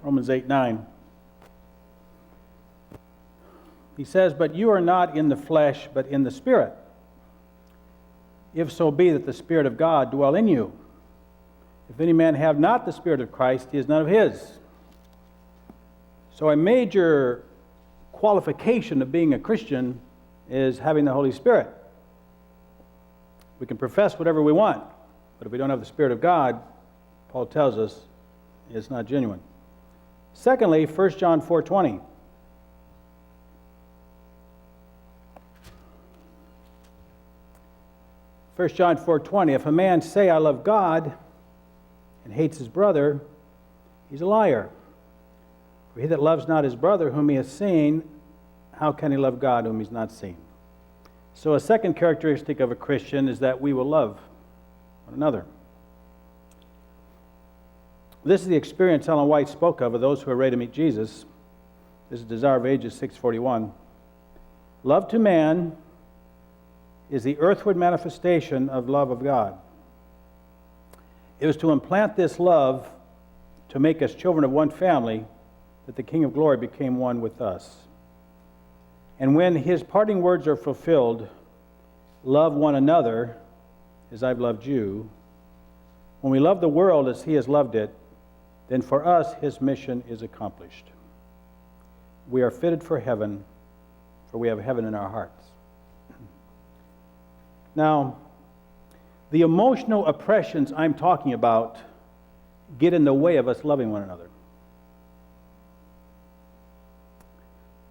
Romans 8:9. He says, "But you are not in the flesh, but in the Spirit, if so be that the Spirit of God dwell in you. If any man have not the Spirit of Christ, he is none of his." So a major qualification of being a Christian is having the Holy Spirit. We can profess whatever we want, but if we don't have the Spirit of God, Paul tells us it's not genuine. Secondly, 1 John 4:20. 1 John 4:20, "If a man say, 'I love God,' and hates his brother, he's a liar. For he that loves not his brother whom he has seen, how can he love God whom he's not seen?" So a second characteristic of a Christian is that we will love one another. This is the experience Ellen White spoke of those who are ready to meet Jesus. This is Desire of Ages 641. "Love to man is the earthward manifestation of love of God. It was to implant this love to make us children of one family that the King of Glory became one with us. And when his parting words are fulfilled, 'Love one another as I've loved you,' when we love the world as he has loved it, then for us his mission is accomplished. We are fitted for heaven, for we have heaven in our hearts." Now, the emotional oppressions I'm talking about get in the way of us loving one another.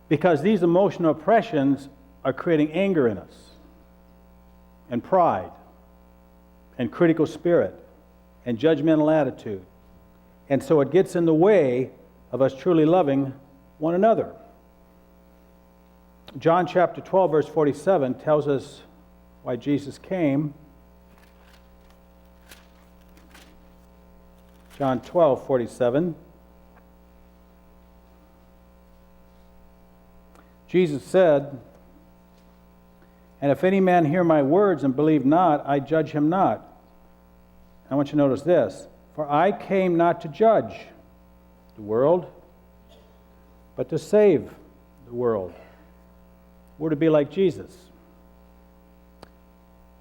Because these emotional oppressions are creating anger in us, and pride, and critical spirit, and judgmental attitude. And so it gets in the way of us truly loving one another. John chapter 12, verse 47 tells us why Jesus came. John 12:47. Jesus said, "And if any man hear my words and believe not, I judge him not." I want you to notice this. "For I came not to judge the world, but to save the world." We're to be like Jesus.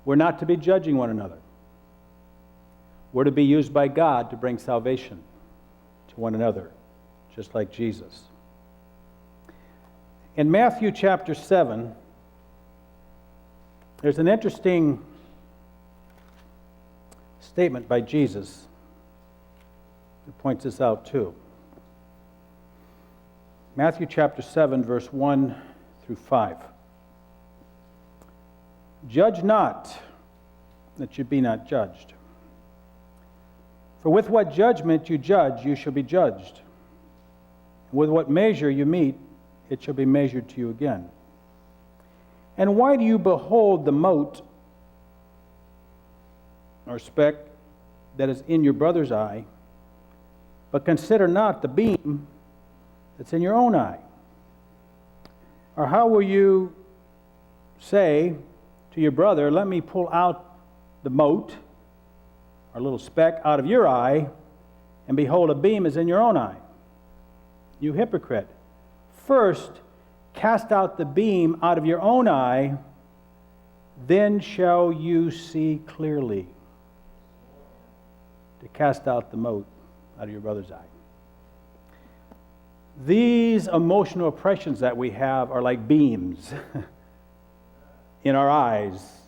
We're not to be judging one another. We're to be used by God to bring salvation to one another, just like Jesus. In Matthew chapter 7, there's an interesting statement by Jesus that points this out too. Matthew chapter 7, verse 1 through 5. "Judge not, that you be not judged. For with what judgment you judge, you shall be judged. With what measure you mete, it shall be measured to you again. And why do you behold the mote or speck that is in your brother's eye, but consider not the beam that's in your own eye? Or how will you say to your brother, 'Let me pull out the mote,' or little speck, 'out of your eye,' and behold, a beam is in your own eye? You hypocrite. First cast out the beam out of your own eye, then shall you see clearly to cast out the mote out of your brother's eye." These emotional oppressions that we have are like beams in our eyes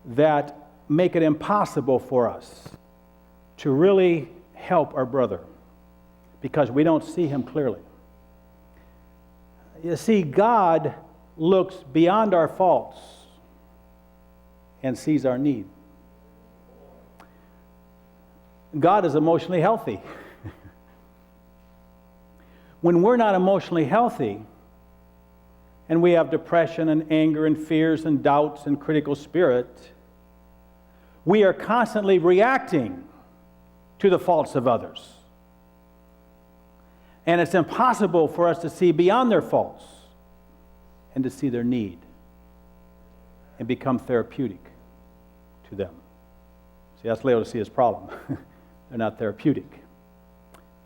that make it impossible for us to really help our brother because we don't see him clearly. You see, God looks beyond our faults and sees our need. God is emotionally healthy. when we're not emotionally healthy, and we have depression and anger and fears and doubts and critical spirit, we are constantly reacting to the faults of others. And it's impossible for us to see beyond their faults and to see their need and become therapeutic to them. See, that's Laodicea's problem. They're not therapeutic.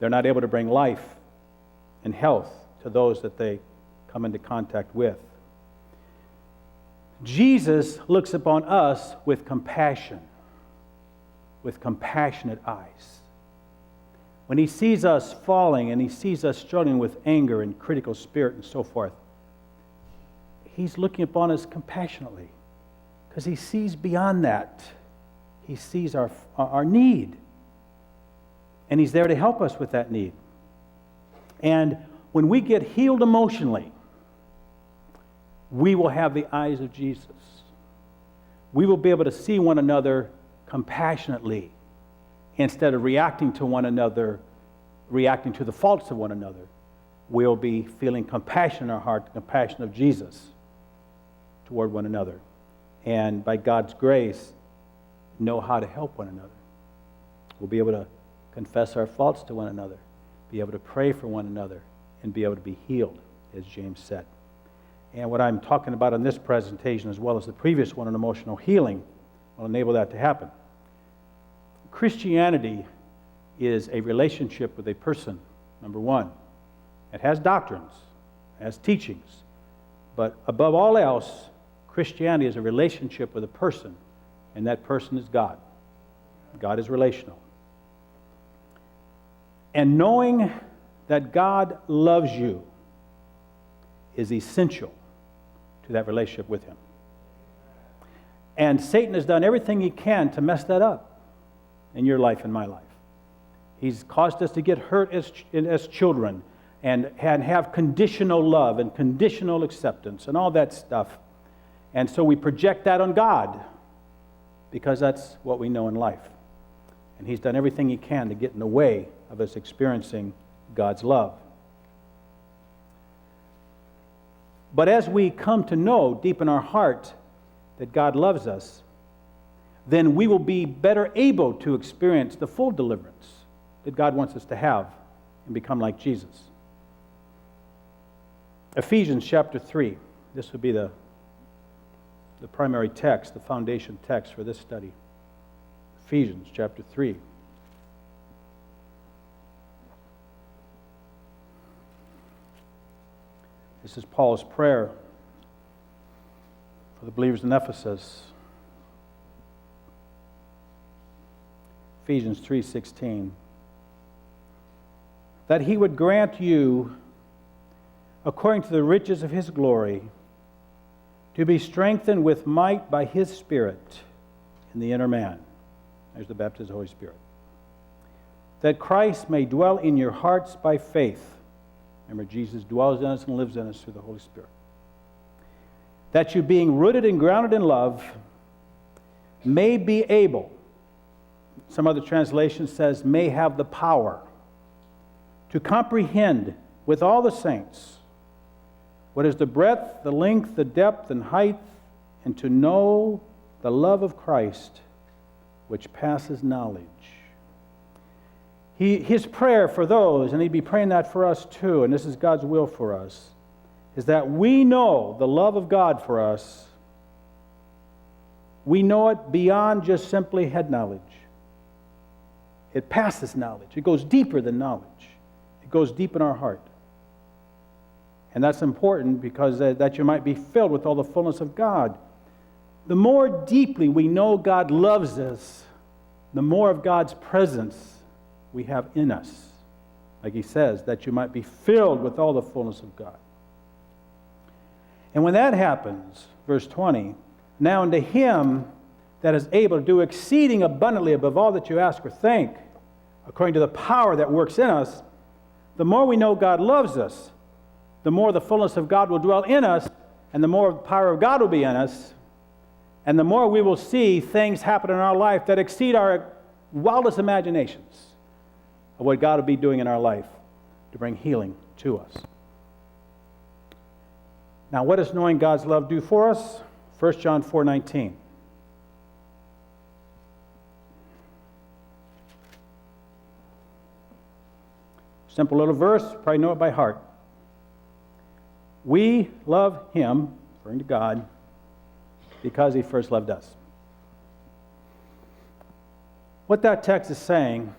They're not able to bring life and health to those that they come into contact with. Jesus looks upon us with compassion, with compassionate eyes. When he sees us falling and he sees us struggling with anger and critical spirit and so forth, he's looking upon us compassionately because he sees beyond that. He sees our need, and he's there to help us with that need. And when we get healed emotionally, we will have the eyes of Jesus. We will be able to see one another compassionately instead of reacting to one another, reacting to the faults of one another. We'll be feeling compassion in our heart, the compassion of Jesus toward one another. And by God's grace, know how to help one another. We'll be able to confess our faults to one another, be able to pray for one another, and be able to be healed, as James said. And what I'm talking about in this presentation, as well as the previous one on emotional healing, will enable that to happen. Christianity is a relationship with a person, number one. It has doctrines, it has teachings, but above all else, Christianity is a relationship with a person, and that person is God. God is relational. And knowing that God loves you is essential to that relationship with him. And Satan has done everything he can to mess that up in your life and my life. He's caused us to get hurt as children and have conditional love and conditional acceptance and all that stuff. And so we project that on God because that's what we know in life. And he's done everything he can to get in the way of us experiencing God's love. But as we come to know deep in our heart that God loves us, then we will be better able to experience the full deliverance that God wants us to have and become like Jesus. Ephesians chapter 3. This would be the primary text, the foundation text for this study. Ephesians chapter 3. This is Paul's prayer for the believers in Ephesus. Ephesians 3:16. That he would grant you, according to the riches of his glory, to be strengthened with might by his Spirit in the inner man. There's the baptism of the Holy Spirit. That Christ may dwell in your hearts by faith. Remember, Jesus dwells in us and lives in us through the Holy Spirit. That you, being rooted and grounded in love, may be able, some other translation says, may have the power to comprehend with all the saints what is the breadth, the length, the depth, and height, and to know the love of Christ, which passes knowledge. His prayer for those, and he'd be praying that for us too, and this is God's will for us, is that we know the love of God for us. We know it beyond just simply head knowledge. It passes knowledge. It goes deeper than knowledge. It goes deep in our heart. And that's important because that you might be filled with all the fullness of God. The more deeply we know God loves us, the more of God's presence we have in us. Like he says, that you might be filled with all the fullness of God. And when that happens, verse 20, now unto him that is able to do exceeding abundantly above all that you ask or think, according to the power that works in us, the more we know God loves us, the more the fullness of God will dwell in us, and the more the power of God will be in us, and the more we will see things happen in our life that exceed our wildest imaginations of what God will be doing in our life to bring healing to us. Now, what does knowing God's love do for us? 1 John 4:19. Simple little verse, probably know it by heart. We love him, referring to God, because he first loved us. What that text is saying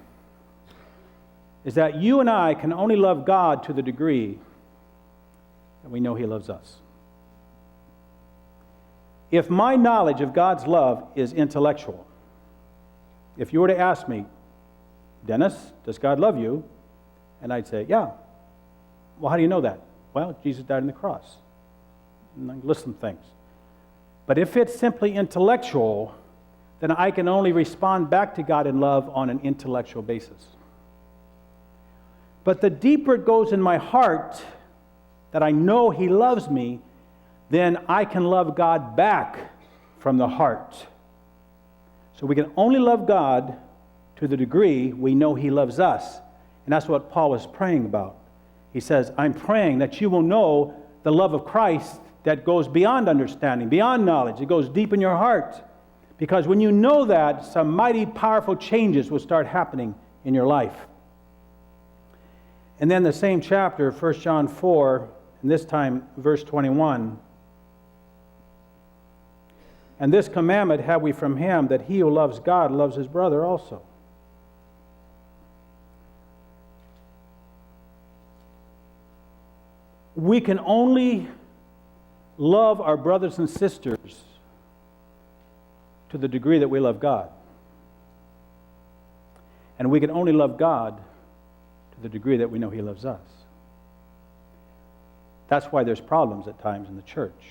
is that you and I can only love God to the degree that we know he loves us. If my knowledge of God's love is intellectual, if you were to ask me, Dennis, does God love you? And I'd say, yeah. Well, how do you know that? Well, Jesus died on the cross. And I list some things. But if it's simply intellectual, then I can only respond back to God in love on an intellectual basis. But the deeper it goes in my heart that I know he loves me, then I can love God back from the heart. So we can only love God to the degree we know he loves us. And that's what Paul was praying about. He says, I'm praying that you will know the love of Christ that goes beyond understanding, beyond knowledge. It goes deep in your heart. Because when you know that, some mighty powerful changes will start happening in your life. And then the same chapter, 1 John 4, and this time verse 21. And this commandment have we from him, that he who loves God loves his brother also. We can only love our brothers and sisters to the degree that we love God. And we can only love God to the degree that we know he loves us. That's why there's problems at times in the church.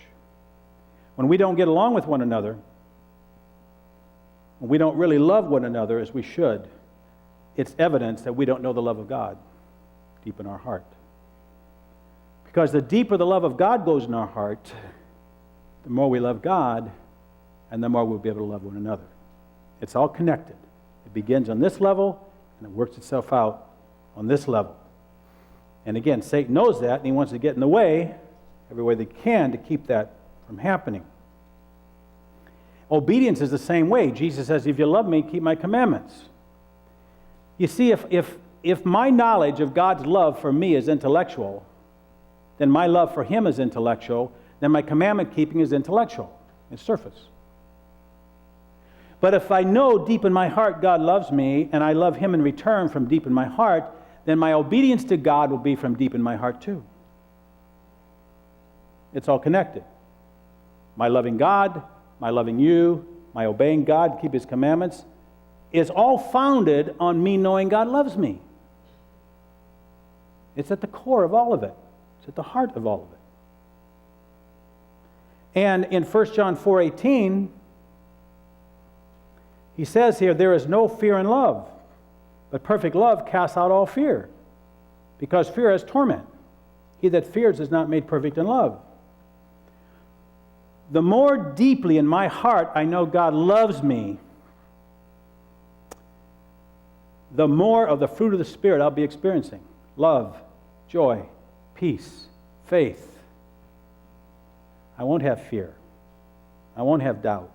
When we don't get along with one another, when we don't really love one another as we should, it's evidence that we don't know the love of God deep in our heart. Because the deeper the love of God goes in our heart, the more we love God, and the more we'll be able to love one another. It's all connected. It begins on this level, and it works itself out on this level. And again, Satan knows that, and he wants to get in the way, every way they can, to keep that from happening. Obedience is the same way. Jesus says, if you love me, keep my commandments. You see, if my knowledge of God's love for me is intellectual, then my love for him is intellectual, then my commandment keeping is intellectual. It's surface. But if I know deep in my heart God loves me, and I love him in return from deep in my heart, then my obedience to God will be from deep in my heart too. It's all connected. My loving God, my loving you, my obeying God, keep his commandments, is all founded on me knowing God loves me. It's at the core of all of it. It's at the heart of all of it. And in 1 John 4:18, he says here, there is no fear in love, but perfect love casts out all fear, because fear has torment. He that fears is not made perfect in love. The more deeply in my heart I know God loves me, the more of the fruit of the Spirit I'll be experiencing. Love, joy, peace, faith. I won't have fear. I won't have doubt.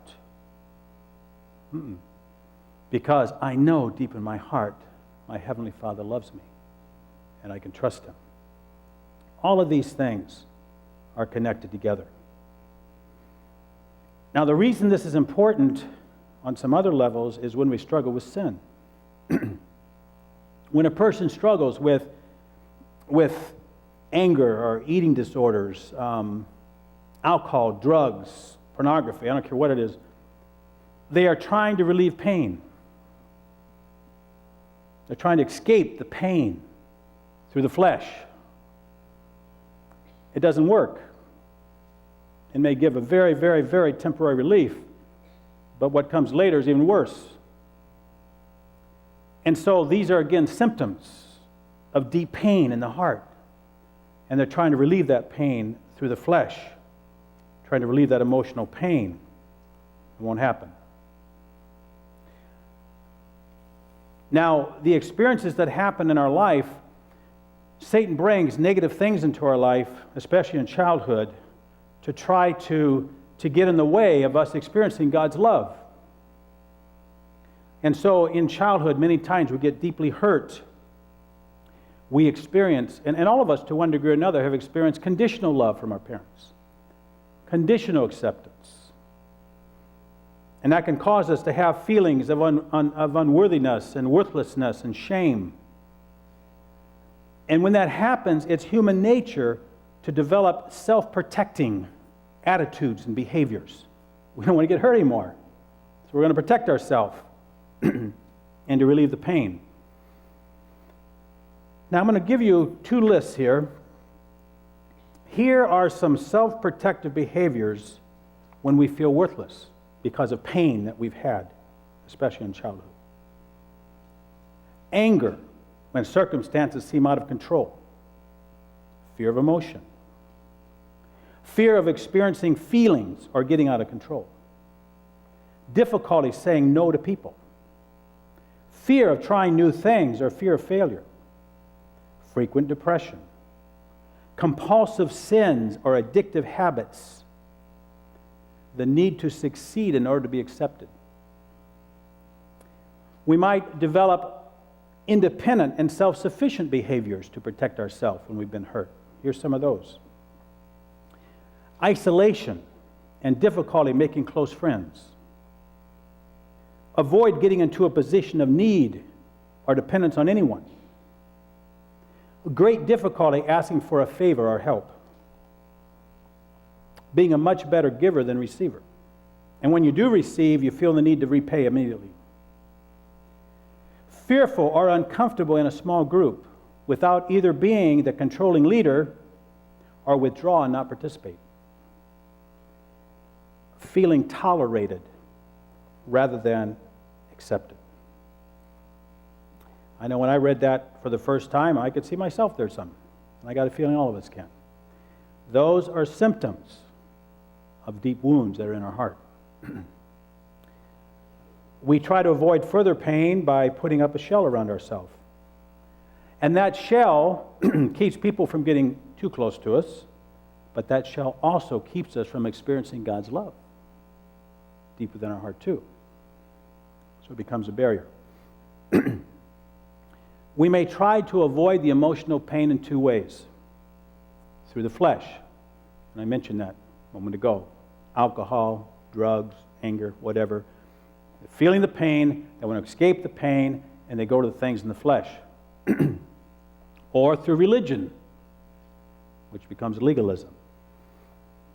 Because I know deep in my heart my Heavenly Father loves me, and I can trust him. All of these things are connected together. Now, the reason this is important on some other levels is when we struggle with sin. When a person struggles with anger or eating disorders, alcohol, drugs, pornography, I don't care what it is, they are trying to relieve pain. They're trying to escape the pain through the flesh. It doesn't work. It may give a very, very, very temporary relief, but what comes later is even worse. And so these are, again, symptoms of deep pain in the heart. And they're trying to relieve that pain through the flesh, trying to relieve that emotional pain. It won't happen. Now, the experiences that happen in our life Satan brings negative things into our life, especially in childhood, to try to get in the way of us experiencing God's love. And so in childhood, many times we get deeply hurt. We experience, and all of us to one degree or another have experienced conditional love from our parents, conditional acceptance. And that can cause us to have feelings of unworthiness and worthlessness and shame. And when that happens, it's human nature to develop self-protecting attitudes and behaviors. We don't want to get hurt anymore, so we're going to protect ourselves and to relieve the pain. Now I'm going to give you two lists here. Here are some self-protective behaviors when we feel worthless because of pain that we've had, especially in childhood. Anger, when circumstances seem out of control. Fear of emotion. Fear of experiencing feelings or getting out of control. Difficulty saying no to people. Fear of trying new things or fear of failure. Frequent depression. Compulsive sins or addictive habits. The need to succeed in order to be accepted. We might develop independent and self-sufficient behaviors to protect ourselves when we've been hurt. Here's some of those. Isolation and difficulty making close friends. Avoid getting into a position of need or dependence on anyone. Great difficulty asking for a favor or help. Being a much better giver than receiver. And when you do receive, you feel the need to repay immediately. Fearful or uncomfortable in a small group without either being the controlling leader or withdraw and not participate. Feeling tolerated rather than accepted. I know when I read that for the first time, I could see myself there some. And I got a feeling all of us can. Those are symptoms of deep wounds that are in our heart. We try to avoid further pain by putting up a shell around ourselves. And that shell keeps people from getting too close to us, but that shell also keeps us from experiencing God's love deep within our heart too. So it becomes a barrier. We may try to avoid the emotional pain in two ways. Through the flesh, and I mentioned that a moment ago. Alcohol, drugs, anger, whatever. They're feeling the pain, they want to escape the pain, and they go to the things in the flesh. Or through religion, which becomes legalism.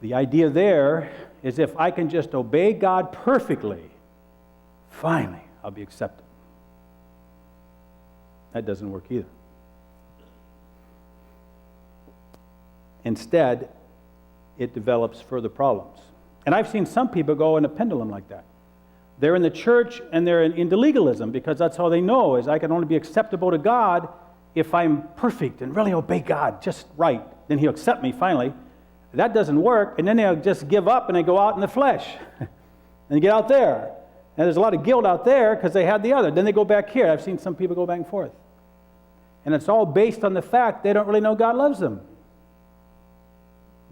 The idea there is if I can just obey God perfectly, finally I'll be accepted. That doesn't work either. Instead, it develops further problems. And I've seen some people go in a pendulum like that. They're in the church and they're into legalism because that's all they know is I can only be acceptable to God if I'm perfect and really obey God just right. Then He'll accept me finally. That doesn't work, and then they'll just give up and they go out in the flesh and get out there. And there's a lot of guilt out there because they had the other. Then they go back here. I've seen some people go back and forth. And it's all based on the fact they don't really know God loves them.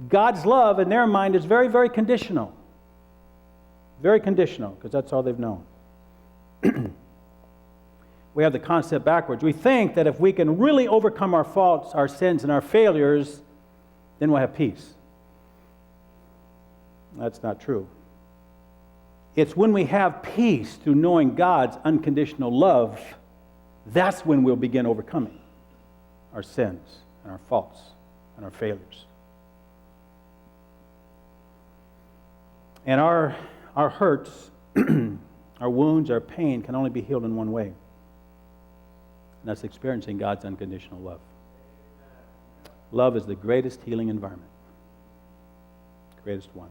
God's love in their mind is very, very conditional. Very conditional, because that's all they've known. We have the concept backwards. We think that if we can really overcome our faults, our sins, and our failures, then we'll have peace. That's not true. It's when we have peace through knowing God's unconditional love, that's when we'll begin overcoming our sins and our faults and our failures. And our hurts, our wounds, our pain can only be healed in one way. And that's experiencing God's unconditional love. Love is the greatest healing environment. Greatest one.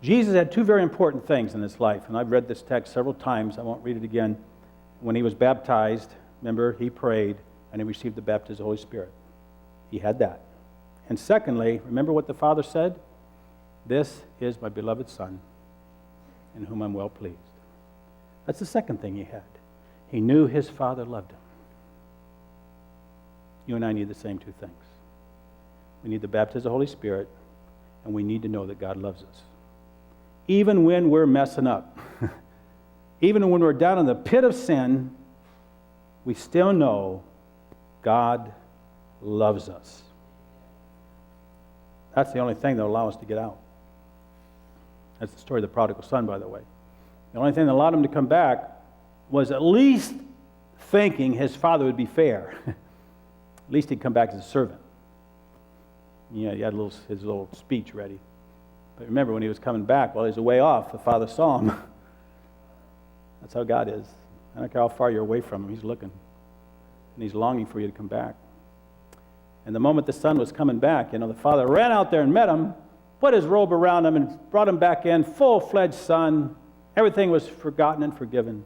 Jesus had two very important things in his life, and I've read this text several times. I won't read it again. When he was baptized, remember, he prayed, and he received the baptism of the Holy Spirit. He had that. And secondly, remember what the Father said? This is my beloved Son, in whom I'm well pleased. That's the second thing he had. He knew his Father loved him. You and I need the same two things. We need the baptism of the Holy Spirit, and we need to know that God loves us. Even when we're messing up, even when we're down in the pit of sin, we still know God loves us. That's the only thing that will allow us to get out. That's the story of the prodigal son, by the way. The only thing that allowed him to come back was at least thinking his father would be fair. At least he'd come back as a servant. He had his little speech ready. But remember, when he was coming back, while he was away off, the father saw him. That's how God is. I don't care how far you're away from him, he's looking. And he's longing for you to come back. And the moment the son was coming back, the father ran out there and met him, put his robe around him, and brought him back in, full-fledged son. Everything was forgotten and forgiven.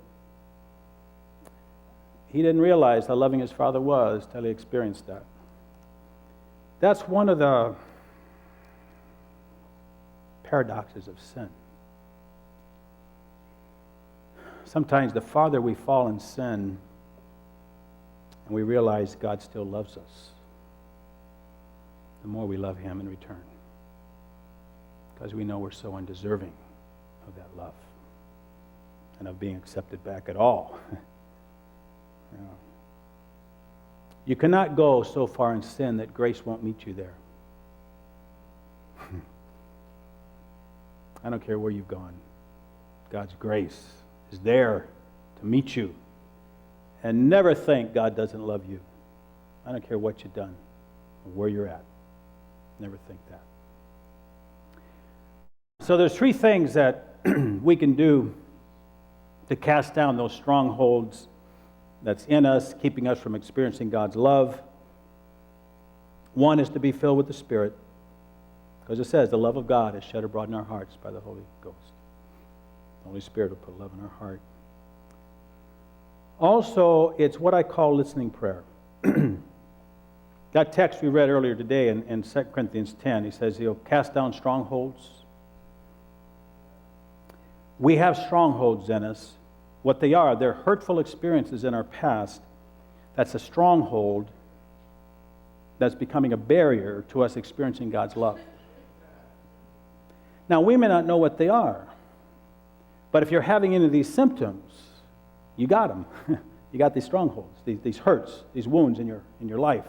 He didn't realize how loving his father was till he experienced that. That's one of the paradoxes of sin. Sometimes the farther we fall in sin, and we realize God still loves us, the more we love him in return. Because we know we're so undeserving of that love and of being accepted back at all. You cannot go so far in sin that grace won't meet you there. I don't care where you've gone. God's grace is there to meet you. And never think God doesn't love you. I don't care what you've done or where you're at. Never think that. So there's three things that we can do to cast down those strongholds that's in us, keeping us from experiencing God's love. One is to be filled with the Spirit, because it says the love of God is shed abroad in our hearts by the Holy Ghost. The Holy Spirit will put love in our heart. Also, it's what I call listening prayer. That text we read earlier today in 2 Corinthians 10, he says he'll cast down strongholds. We have strongholds in us. What they are, they're hurtful experiences in our past. That's a stronghold that's becoming a barrier to us experiencing God's love. Now, we may not know what they are, but if you're having any of these symptoms, you got them. You got these strongholds, these hurts, these wounds in your life.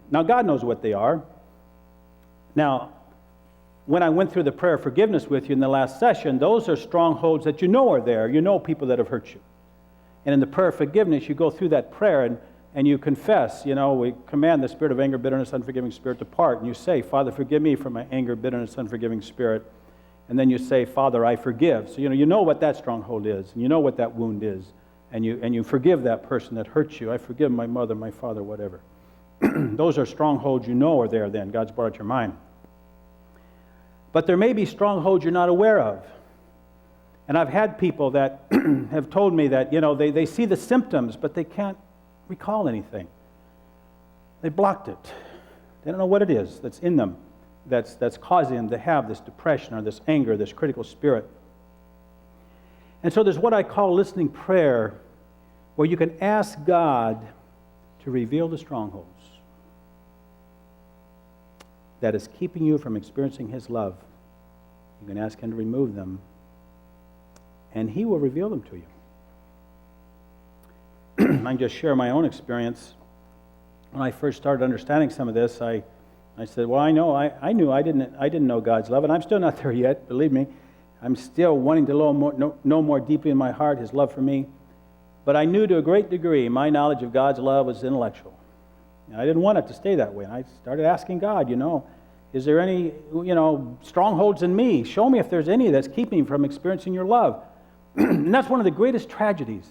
Now, God knows what they are. Now, when I went through the prayer of forgiveness with you in the last session, those are strongholds that you know are there. You know people that have hurt you. And in the prayer of forgiveness, you go through that prayer and you confess. We command the spirit of anger, bitterness, unforgiving spirit to depart. And you say, Father, forgive me for my anger, bitterness, unforgiving spirit. And then you say, Father, I forgive. So you know what that stronghold is, and you know what that wound is, and you forgive that person that hurt you. I forgive my mother, my father, whatever. Those are strongholds you know are there then. God's brought out your mind. But there may be strongholds you're not aware of. And I've had people that have told me that, they see the symptoms, but they can't recall anything. They blocked it. They don't know what it is that's in them that's causing them to have this depression or this anger, this critical spirit. And so there's what I call listening prayer, where you can ask God to reveal the strongholds that is keeping you from experiencing His love. You can ask Him to remove them, and He will reveal them to you. I can just share my own experience. When I first started understanding some of this, I said, well, I knew I didn't know God's love, and I'm still not there yet, believe me. I'm still wanting to know more deeply in my heart His love for me. But I knew to a great degree my knowledge of God's love was intellectual. And I didn't want it to stay that way. And I started asking God, is there any, strongholds in me? Show me if there's any that's keeping me from experiencing your love. And that's one of the greatest tragedies.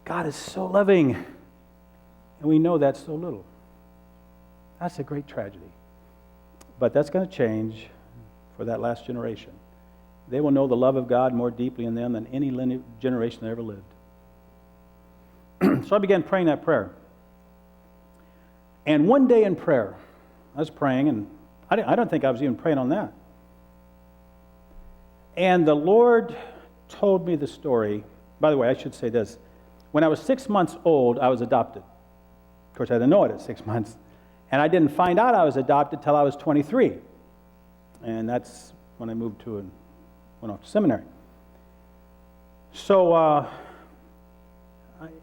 God is so loving, and we know that's so little. That's a great tragedy. But that's going to change for that last generation. They will know the love of God more deeply in them than any generation that ever lived. So I began praying that prayer. And one day in prayer, I was praying, and I don't think I was even praying on that. And the Lord told me the story. By the way, I should say this. When I was 6 months old, I was adopted. course, I didn't know it at 6 months. And I didn't find out I was adopted till I was 23. And that's when I moved to and went off to seminary. So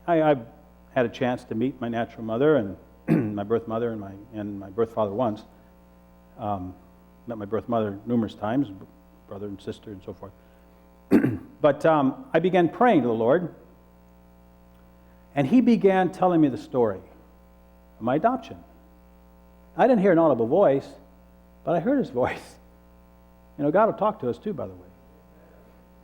I had a chance to meet my natural mother and my birth mother and my birth father once. Met my birth mother numerous times, brother and sister and so forth. But I began praying to the Lord, and He began telling me the story of my adoption. I didn't hear an audible voice, but I heard His voice. You know, God will talk to us too, by the way.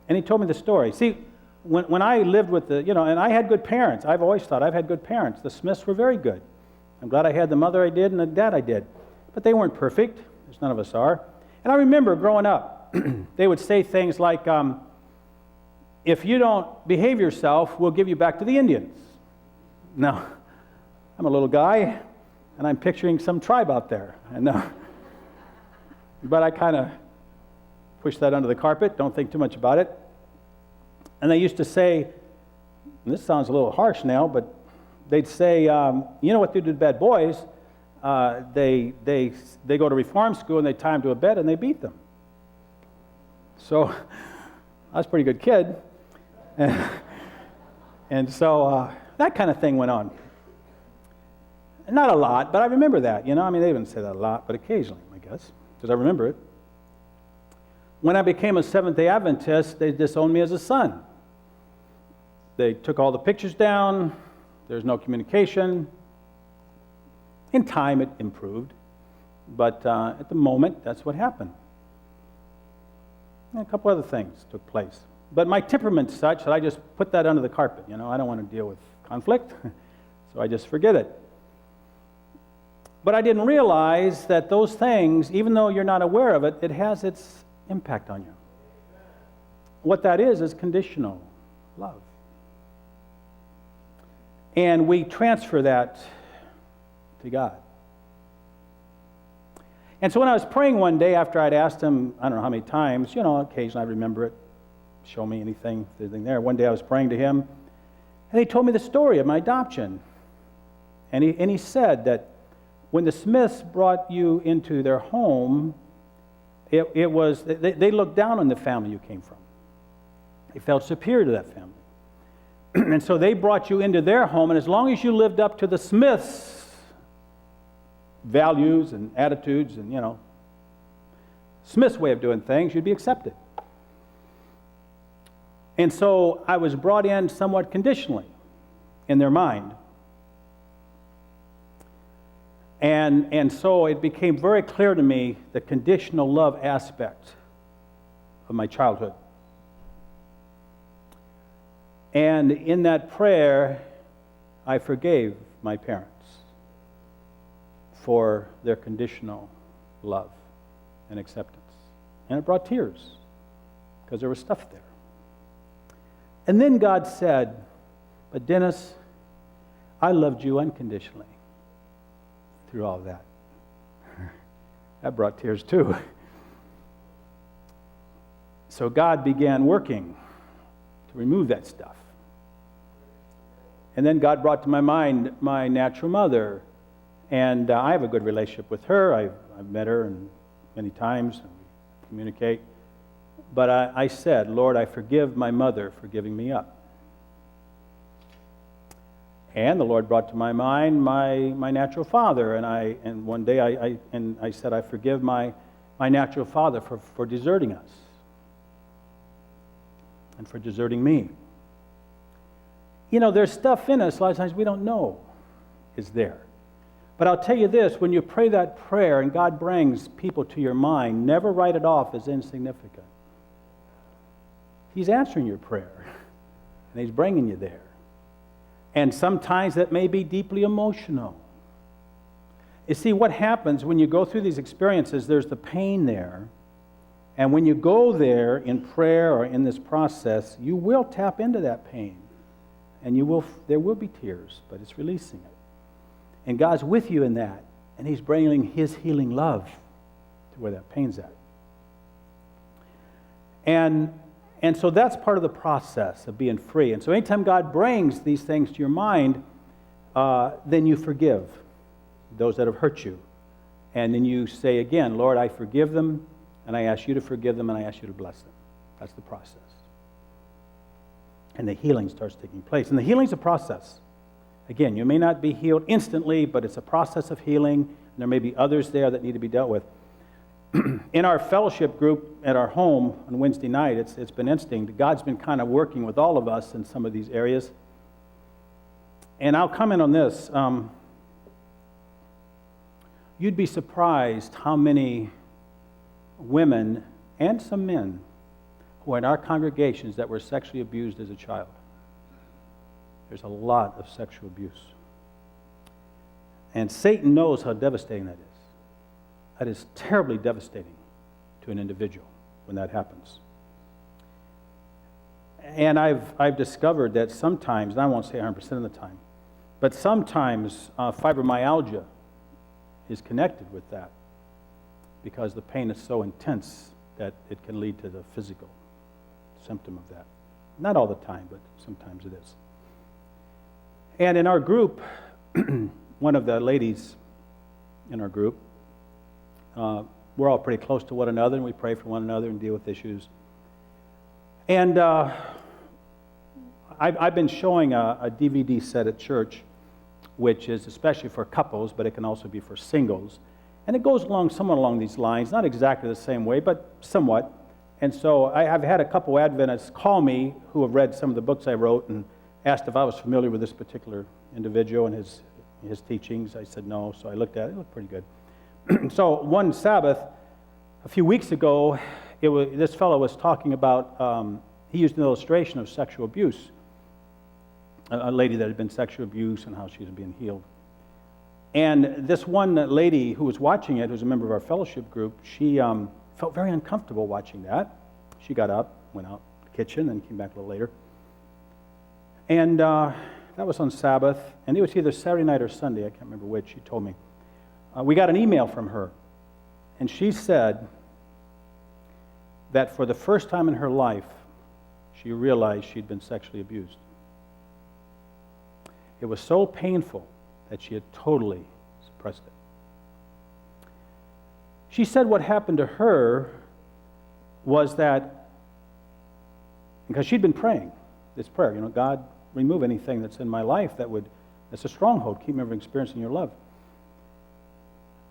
And He told me the story. See, when I lived with and I had good parents. I've always thought I've had good parents. The Smiths were very good. I'm glad I had the mother I did and the dad I did. But they weren't perfect, as none of us are. And I remember growing up, they would say things like, if you don't behave yourself, we'll give you back to the Indians. Now, I'm a little guy, and I'm picturing some tribe out there. But I kind of push that under the carpet, don't think too much about it. And they used to say, and this sounds a little harsh now, but they'd say, you know what they do to bad boys? They go to reform school and they tie them to a bed and they beat them. So I was a pretty good kid. And so that kind of thing went on. Not a lot, but I remember that. You know, I mean, they didn't say that a lot, but occasionally, I guess, because I remember it. When I became a Seventh-day Adventist, they disowned me as a son. They took all the pictures down. There's no communication. In time, it improved. But at the moment, that's what happened. And a couple other things took place. But my temperament's such that I just put that under the carpet. You know, I don't want to deal with conflict, so I just forget it. But I didn't realize that those things, even though you're not aware of it, it has its impact on you. What that is conditional love. And we transfer that to God. And so when I was praying one day after I'd asked Him, I don't know how many times, you know, occasionally I remember it, show me anything, if there's anything there. One day I was praying to Him, and He told me the story of my adoption. And he said that when the Smiths brought you into their home, it was, they looked down on the family you came from. They felt superior to that family. And so they brought you into their home, and as long as you lived up to the Smiths' values and attitudes and, you know, Smith's way of doing things, you'd be accepted. And so I was brought in somewhat conditionally in their mind. And so it became very clear to me the conditional love aspect of my childhood. And in that prayer, I forgave my parents for their conditional love and acceptance. And it brought tears because there was stuff there. And then God said, but Dennis, I loved you unconditionally through all of that. That brought tears too. So God began working to remove that stuff. And then God brought to my mind my natural mother. And I have a good relationship with her. I've met her many times, and we communicate. But I said, Lord, I forgive my mother for giving me up. And the Lord brought to my mind my natural father. And one day I said, I forgive my natural father for deserting us and for deserting me. You know, there's stuff in us a lot of times we don't know is there. But I'll tell you this, when you pray that prayer and God brings people to your mind, never write it off as insignificant. He's answering your prayer, and He's bringing you there. And sometimes that may be deeply emotional. You see, what happens when you go through these experiences, there's the pain there. And when you go there in prayer or in this process, you will tap into that pain. And there will be tears, but it's releasing it. And God's with you in that. And He's bringing His healing love to where that pain's at. And so that's part of the process of being free. And so anytime God brings these things to your mind, then you forgive those that have hurt you. And then you say again, Lord, I forgive them, and I ask you to forgive them, and I ask you to bless them. That's the process. And the healing starts taking place. And the healing's a process. Again, you may not be healed instantly, but it's a process of healing, and there may be others there that need to be dealt with. In our fellowship group at our home on Wednesday night, it's been interesting. God's been kind of working with all of us in some of these areas. And I'll comment on this. You'd be surprised how many women and some men who are in our congregations that were sexually abused as a child. There's a lot of sexual abuse. And Satan knows how devastating that is. That is terribly devastating to an individual when that happens. And I've discovered that sometimes, and I won't say 100% of the time, but sometimes fibromyalgia is connected with that because the pain is so intense that it can lead to the physical symptom of that. Not all the time, but sometimes it is. And in our group, one of the ladies in our group, we're all pretty close to one another, and we pray for one another and deal with issues. And I've been showing a DVD set at church, which is especially for couples, but it can also be for singles. And it goes somewhat along these lines, not exactly the same way, but somewhat. And so I've had a couple Adventists call me who have read some of the books I wrote and asked if I was familiar with this particular individual and his teachings. I said no, so I looked at it. It looked pretty good. So one Sabbath, a few weeks ago, this fellow was talking about, he used an illustration of sexual abuse, a lady that had been sexually abused and how she was being healed. And this one lady who was watching it, who's a member of our fellowship group, she felt very uncomfortable watching that. She got up, went out to the kitchen, and came back a little later. And that was on Sabbath, and it was either Saturday night or Sunday, I can't remember which, she told me. We got an email from her, and she said that for the first time in her life, she realized she'd been sexually abused. It was so painful that she had totally suppressed it. She said what happened to her was that, because she'd been praying this prayer, God, remove anything that's in my life that's a stronghold, keep me from experiencing your love.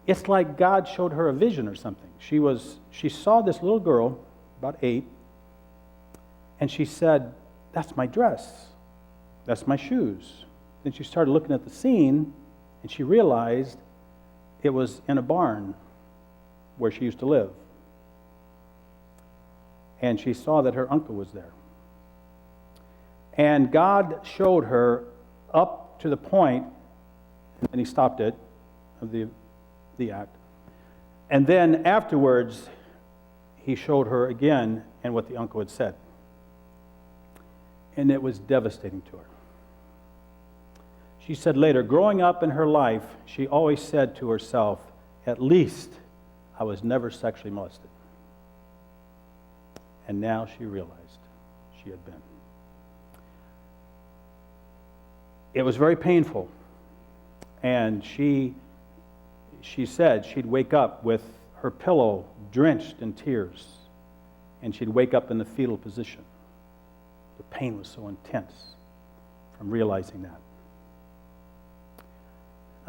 It's like God showed her a vision or something. She saw this little girl, about 8, and she said, that's my dress. That's my shoes. Then she started looking at the scene, and she realized it was in a barn where she used to live. And she saw that her uncle was there. And God showed her up to the point, and he stopped it, of the act. And then afterwards, he showed her again and what the uncle had said. And it was devastating to her. She said later, growing up in her life, she always said to herself, at least I was never sexually molested. And now she realized she had been. It was very painful. And she said she'd wake up with her pillow drenched in tears, and she'd wake up in the fetal position. The pain was so intense from realizing that.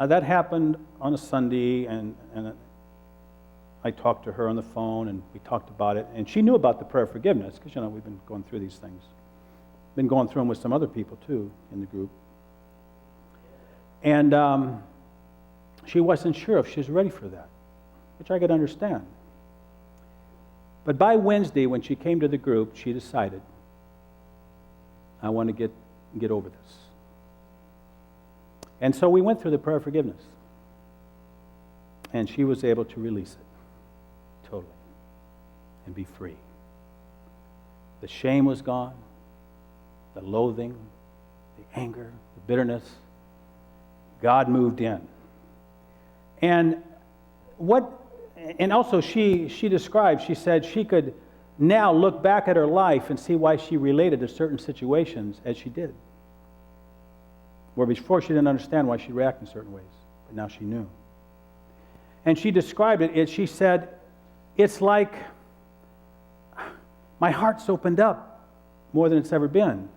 That happened on a Sunday, and I talked to her on the phone, and we talked about it, and she knew about the prayer of forgiveness, because, we've been going through these things. Been going through them with some other people, too, in the group. And she wasn't sure if she was ready for that, which I could understand. But by Wednesday, when she came to the group, she decided, I want to get over this. And so we went through the prayer of forgiveness. And she was able to release it totally and be free. The shame was gone, the loathing, the anger, the bitterness. God moved in. And also she described, she said she could now look back at her life and see why she related to certain situations as she did. where before she didn't understand why she reacted in certain ways, but now she knew. And she described it, she said, it's like my heart's opened up more than it's ever been.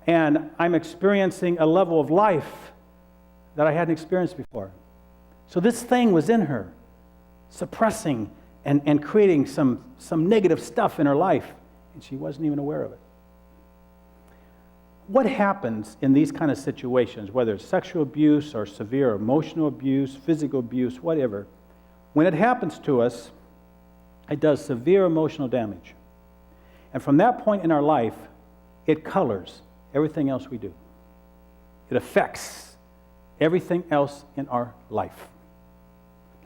And I'm experiencing a level of life that I hadn't experienced before. So this thing was in her, suppressing and creating some negative stuff in her life, and she wasn't even aware of it. What happens in these kind of situations, whether it's sexual abuse or severe emotional abuse, physical abuse, whatever, when it happens to us, it does severe emotional damage. And from that point in our life, it colors everything else we do. It affects everything else in our life.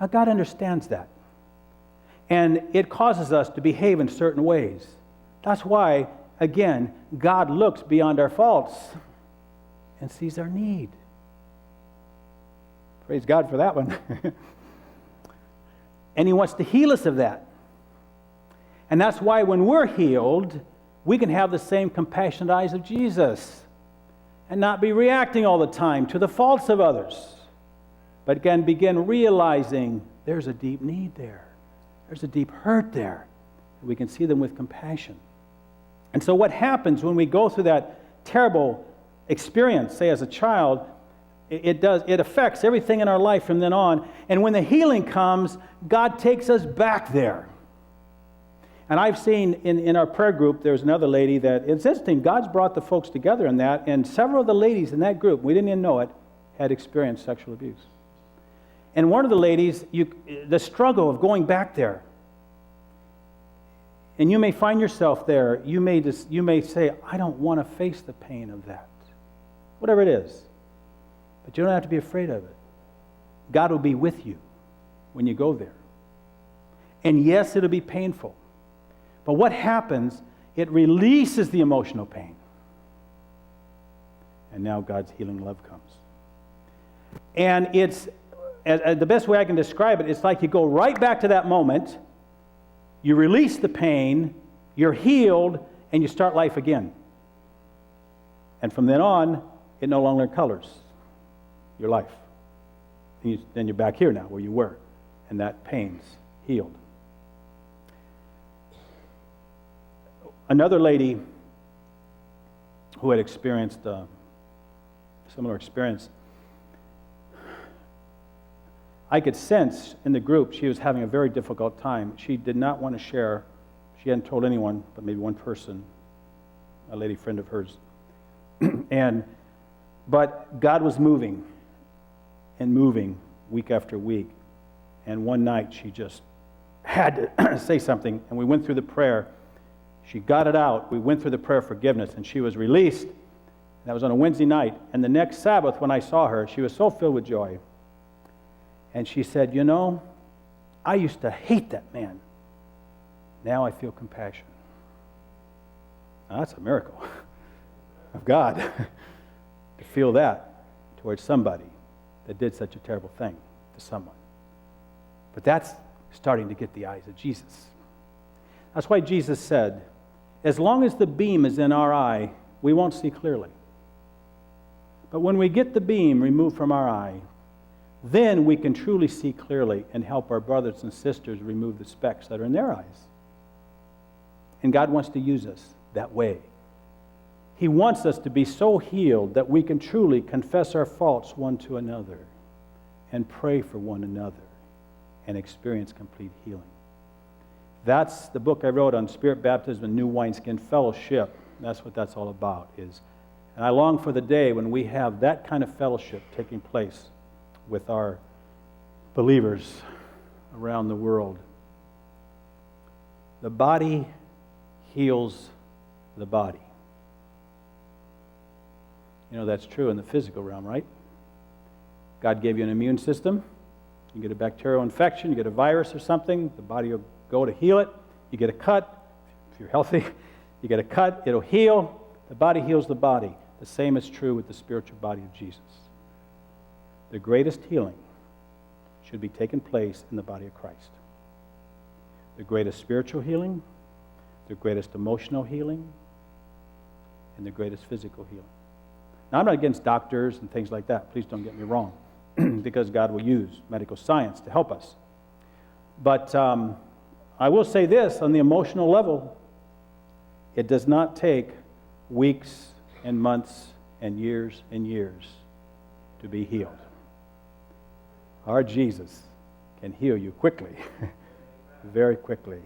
Now, God understands that. And it causes us to behave in certain ways. That's why, again, God looks beyond our faults and sees our need. Praise God for that one. And He wants to heal us of that. And that's why when we're healed, we can have the same compassionate eyes of Jesus and not be reacting all the time to the faults of others, but again, begin realizing there's a deep need there. There's a deep hurt there. We can see them with compassion. And so what happens when we go through that terrible experience, say as a child, it affects everything in our life from then on. And when the healing comes, God takes us back there. And I've seen in our prayer group, there's another lady that, it's interesting, God's brought the folks together in that, and several of the ladies in that group, we didn't even know it, had experienced sexual abuse. And one of the ladies, the struggle of going back there, and you may find yourself there, you may say, I don't want to face the pain of that. Whatever it is. But you don't have to be afraid of it. God will be with you when you go there. And yes, it'll be painful. But what happens, it releases the emotional pain. And now God's healing love comes. And it's, the best way I can describe it, it's like you go right back to that moment, you release the pain, you're healed, and you start life again. And from then on, it no longer colors your life. And then you're back here now where you were, and that pain's healed. Another lady who had experienced a similar experience, I could sense in the group she was having a very difficult time. She did not want to share. She hadn't told anyone, but maybe one person, a lady friend of hers. But God was moving and moving week after week. And one night she just had to say something, and we went through the prayer. She got it out. We went through the prayer of forgiveness, and she was released. That was on a Wednesday night. And the next Sabbath when I saw her, she was so filled with joy. And she said, you know, I used to hate that man. Now I feel compassion. Now that's a miracle of God to feel that towards somebody that did such a terrible thing to someone. But that's starting to get the eyes of Jesus. That's why Jesus said, as long as the beam is in our eye, we won't see clearly. But when we get the beam removed from our eye, then we can truly see clearly and help our brothers and sisters remove the specks that are in their eyes. And God wants to use us that way. He wants us to be so healed that we can truly confess our faults one to another and pray for one another and experience complete healing. That's the book I wrote on Spirit Baptism and New Wineskin Fellowship. That's what that's all about. And I long for the day when we have that kind of fellowship taking place with our believers around the world. The body heals the body. You know, that's true in the physical realm, right? God gave you an immune system. You get a bacterial infection, you get a virus or something, the body will go to heal it. You get a cut, if you're healthy, you get a cut, it'll heal. The body heals the body. The same is true with the spiritual body of Jesus. The greatest healing should be taking place in the body of Christ. The greatest spiritual healing, the greatest emotional healing, and the greatest physical healing. Now, I'm not against doctors and things like that. Please don't get me wrong, because God will use medical science to help us. But I will say this, on the emotional level, it does not take weeks and months and years to be healed. Our Jesus can heal you quickly, very quickly.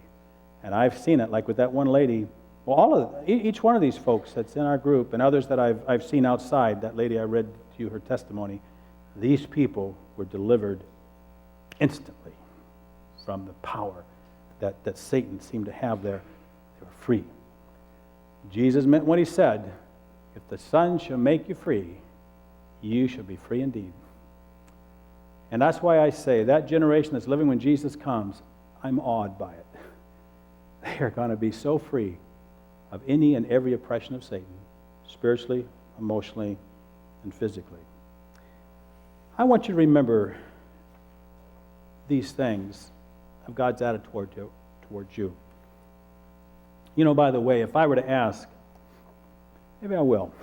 And I've seen it, like with that one lady. Well, each one of these folks that's in our group and others that I've seen outside, that lady I read to you her testimony, these people were delivered instantly from the power that Satan seemed to have there. They were free. Jesus meant what he said, if the Son shall make you free, you shall be free indeed. And that's why I say that generation that's living when Jesus comes, I'm awed by it. They are going to be so free of any and every oppression of Satan, spiritually, emotionally, and physically. I want you to remember these things of God's attitude towards you. You know, by the way, if I were to ask, maybe I will,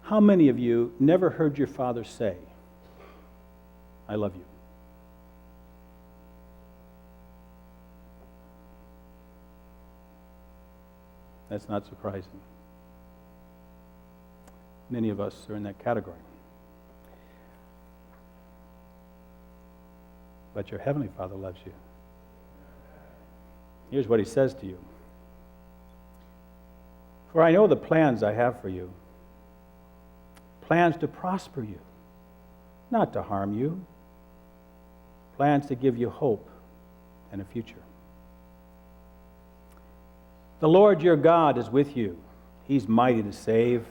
how many of you never heard your father say, I love you? That's not surprising. Many of us are in that category. But your Heavenly Father loves you. Here's what He says to you. For I know the plans I have for you. Plans to prosper you, not to harm you. Plans to give you hope and a future. The Lord your God is with you. He's mighty to save.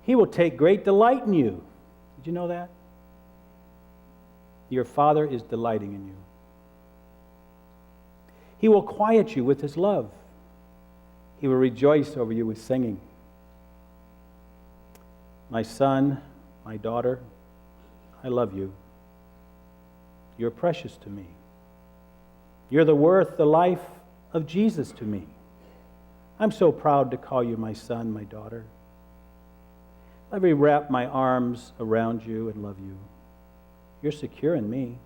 He will take great delight in you. Did you know that? Your Father is delighting in you. He will quiet you with His love. He will rejoice over you with singing. My son, my daughter, I love you. You're precious to me. You're the worth, the life of Jesus to me. I'm so proud to call you my son, my daughter. Let me wrap my arms around you and love you. You're secure in me.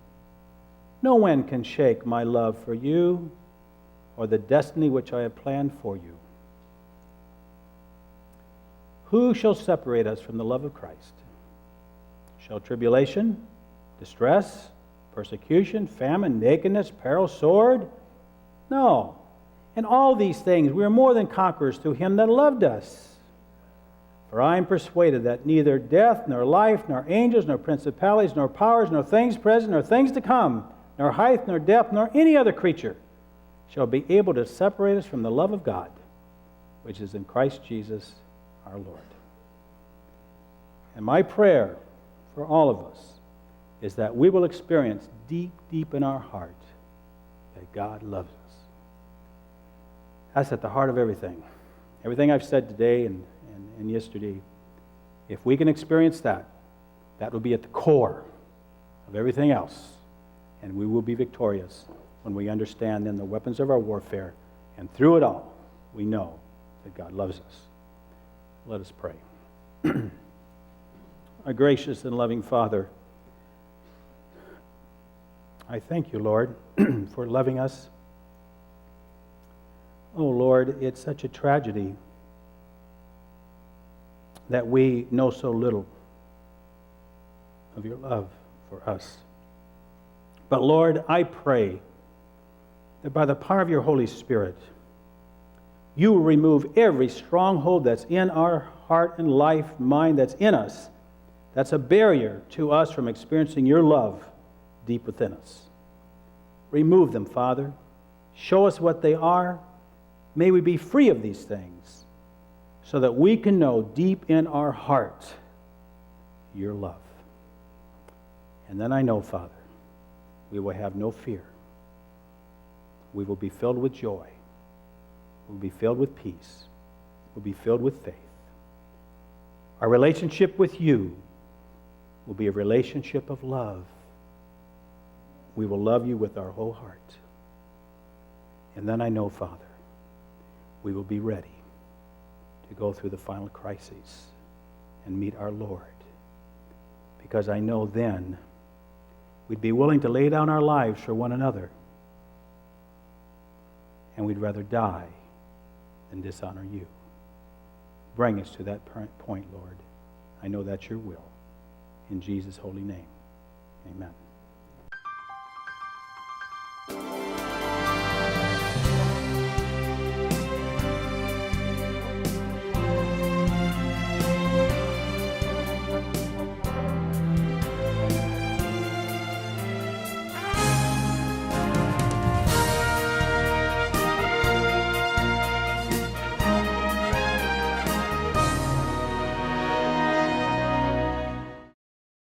No one can shake my love for you or the destiny which I have planned for you. Who shall separate us from the love of Christ? Shall tribulation, distress, persecution, famine, nakedness, peril, sword? No. In all these things we are more than conquerors through Him that loved us. For I am persuaded that neither death, nor life, nor angels, nor principalities, nor powers, nor things present, nor things to come, nor height, nor depth, nor any other creature shall be able to separate us from the love of God, which is in Christ Jesus our Lord. And my prayer for all of us is that we will experience deep, deep in our heart that God loves us. That's at the heart of everything. Everything I've said today and yesterday, if we can experience that, that will be at the core of everything else. And we will be victorious when we understand then the weapons of our warfare. And through it all, we know that God loves us. Let us pray. Our gracious and loving Father, I thank you, Lord, for loving us. Oh, Lord, it's such a tragedy that we know so little of your love for us. But, Lord, I pray that by the power of your Holy Spirit, you will remove every stronghold that's in our heart and life, mind that's in us, that's a barrier to us from experiencing your love deep within us. Remove them, Father. Show us what they are. May we be free of these things so that we can know deep in our heart your love. And then I know, Father, we will have no fear. We will be filled with joy. We'll be filled with peace. We'll be filled with faith. Our relationship with you will be a relationship of love. We will love you with our whole heart. And then I know, Father, we will be ready to go through the final crises and meet our Lord. Because I know then we'd be willing to lay down our lives for one another, and we'd rather die than dishonor you. Bring us to that point, Lord. I know that's your will. In Jesus' holy name, amen.